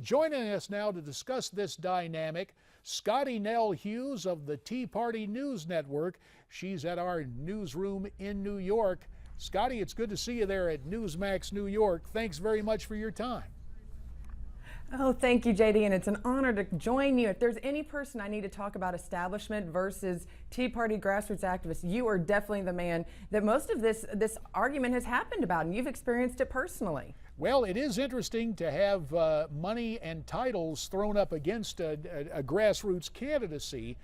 Joining us now to discuss this dynamic, Scottie Nell Hughes of the Tea Party News Network. She's at our newsroom in New York. Scottie, it's good to see you there at Newsmax New York. Thanks very much for your time. Oh, thank you, JD, and it's an honor to join you. If there's any person I need to talk about establishment versus Tea Party grassroots activists, you are definitely the man that most of this argument has happened about, and you've experienced it personally. Well, it is interesting to have money and titles thrown up against a grassroots candidacy.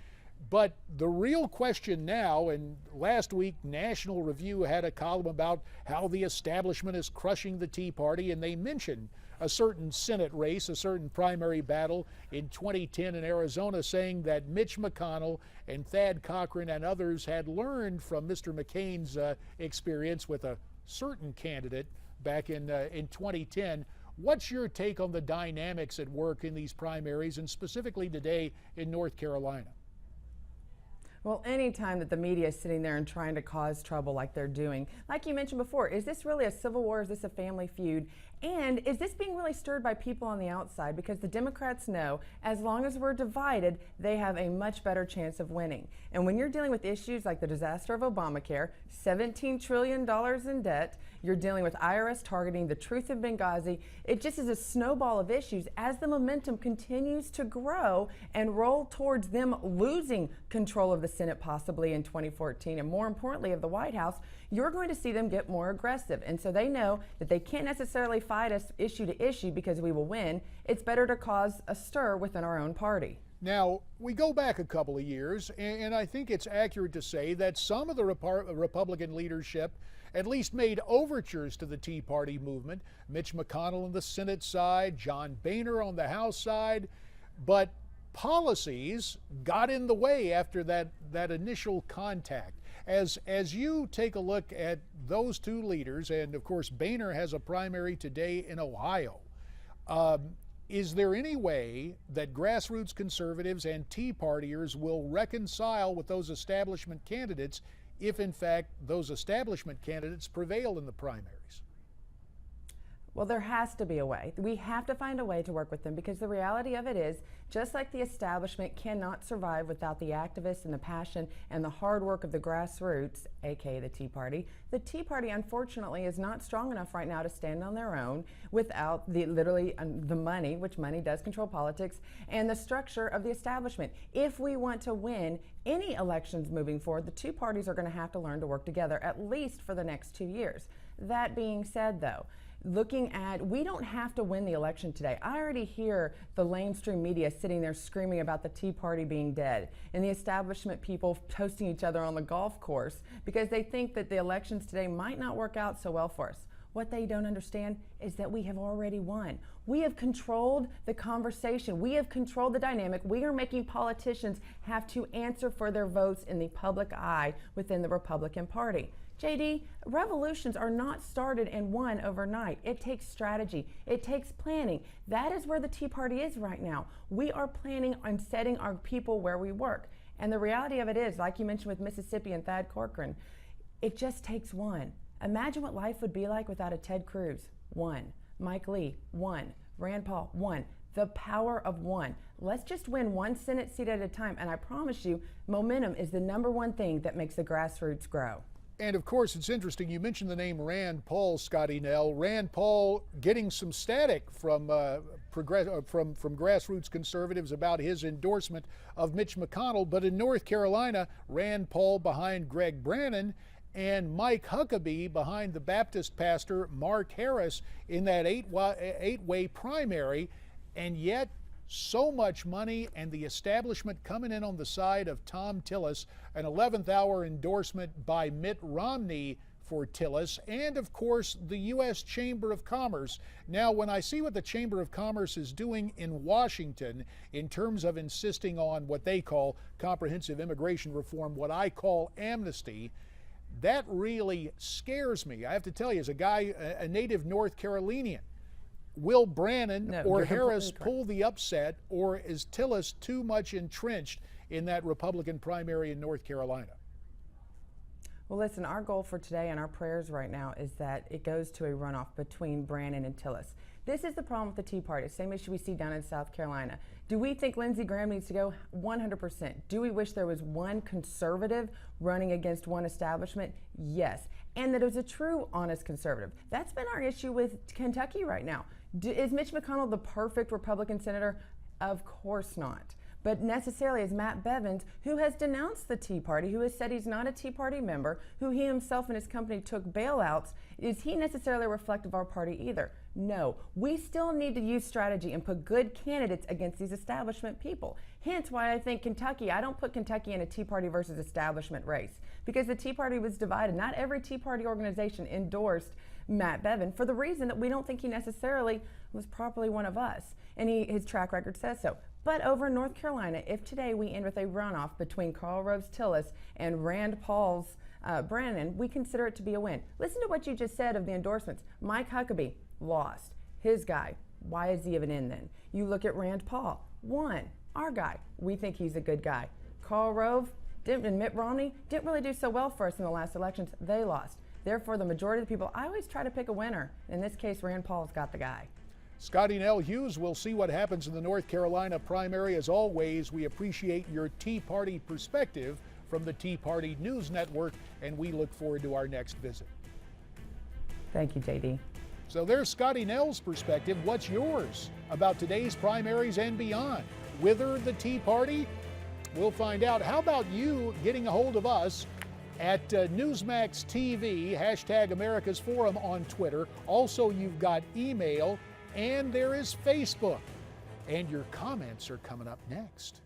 But the real question now, and last week National Review had a column about how the establishment is crushing the Tea Party, and they mentioned a certain Senate race, a certain primary battle in 2010 in Arizona, saying that Mitch McConnell and Thad Cochran and others had learned from Mr. McCain's experience with a certain candidate back in 2010. What's your take on the dynamics at work in these primaries, and specifically today in North Carolina? Well, anytime that the media is sitting there and trying to cause trouble like they're doing, like you mentioned before, is this really a civil war? Is this a family feud? And is this being really stirred by people on the outside? Because the Democrats know as long as we're divided, they have a much better chance of winning. And when you're dealing with issues like the disaster of Obamacare, $17 trillion in debt, you're dealing with IRS targeting, the truth in Benghazi, it just is a snowball of issues as the momentum continues to grow and roll towards them losing control of the Senate possibly in 2014, and more importantly of the White House. You're going to see them get more aggressive. And so they know that they can't necessarily fight us issue to issue because we will win. It's better to cause a stir within our own party. Now, we go back a couple of years, and I think it's accurate to say that some of the Republican leadership at least made overtures to the Tea Party movement. Mitch McConnell on the Senate side, John Boehner on the House side, but policies got in the way after that initial contact. As you take a look at those two leaders, and of course Boehner has a primary today in Ohio, is there any way that grassroots conservatives and Tea Partiers will reconcile with those establishment candidates if in fact those establishment candidates prevail in the primaries? Well, there has to be a way. We have to find a way to work with them, because the reality of it is, just like the establishment cannot survive without the activists and the passion and the hard work of the grassroots, aka the Tea Party unfortunately is not strong enough right now to stand on their own without the money, which money does control politics, and the structure of the establishment. If we want to win any elections moving forward, the two parties are going to have to learn to work together, at least for the next 2 years. That being said, though, we don't have to win the election today. I already hear the mainstream media sitting there screaming about the Tea Party being dead, and the establishment people toasting each other on the golf course because they think that the elections today might not work out so well for us. What they don't understand is that we have already won. We have controlled the conversation. We have controlled the dynamic. We are making politicians have to answer for their votes in the public eye within the Republican Party. JD, revolutions are not started and won overnight. It takes strategy. It takes planning. That is where the Tea Party is right now. We are planning on setting our people where we work. And the reality of it is, like you mentioned with Mississippi and Thad Cochran, it just takes one. Imagine what life would be like without a Ted Cruz. One. Mike Lee. One. Rand Paul. One. The power of one. Let's just win one Senate seat at a time. And I promise you, momentum is the #1 thing that makes the grassroots grow. And of course, it's interesting, you mentioned the name Rand Paul, Scottie Nell. Rand Paul getting some static from grassroots conservatives about his endorsement of Mitch McConnell. But in North Carolina, Rand Paul behind Greg Brannon and Mike Huckabee behind the Baptist pastor Mark Harris in that eight-way primary. And yet, so much money and the establishment coming in on the side of Tom Tillis, an 11th hour endorsement by Mitt Romney for Tillis, and of course the U.S. Chamber of Commerce. Now, when I see what the Chamber of Commerce is doing in Washington in terms of insisting on what they call comprehensive immigration reform, what I call amnesty, that really scares me. I have to tell you, as a guy, a native North Carolinian, will Brannon or Harris pull the upset, or is Tillis too much entrenched in that Republican primary in North Carolina? Well, listen, our goal for today and our prayers right now is that it goes to a runoff between Brannon and Tillis. This is the problem with the Tea Party, same issue we see down in South Carolina. Do we think Lindsey Graham needs to go? 100%. Do we wish there was one conservative running against one establishment? Yes. And that it was a true, honest conservative. That's been our issue with Kentucky right now. Is Mitch McConnell the perfect Republican senator? Of course not. But necessarily is Matt Bevins, who has denounced the Tea Party, who has said he's not a Tea Party member, who he himself and his company took bailouts, is he necessarily reflective of our party either? No. We still need to use strategy and put good candidates against these establishment people. Hence why I think Kentucky, I don't put Kentucky in a Tea Party versus establishment race, because the Tea Party was divided. Not every Tea Party organization endorsed Matt Bevin for the reason that we don't think he necessarily was properly one of us, and his track record says so. But over in North Carolina, if today we end with a runoff between Karl Rove Tillis and Rand Paul's Brannon, we consider it to be a win. Listen to what you just said of the endorsements. Mike Huckabee lost. His guy. Why is he even in then? You look at Rand Paul. Won. Our guy. We think he's a good guy. Karl Rove and Mitt Romney didn't really do so well for us in the last elections. They lost. Therefore, the majority of the people, I always try to pick a winner. In this case, Rand Paul's got the guy. Scottie Nell Hughes, we'll see what happens in the North Carolina primary. As always, we appreciate your Tea Party perspective from the Tea Party News Network, and we look forward to our next visit. Thank you, JD. So there's Scottie Nell's perspective. What's yours about today's primaries and beyond? Wither the Tea Party? We'll find out. How about you getting a hold of us at Newsmax TV, hashtag America's Forum on Twitter. Also, you've got email, and there is Facebook. And your comments are coming up next.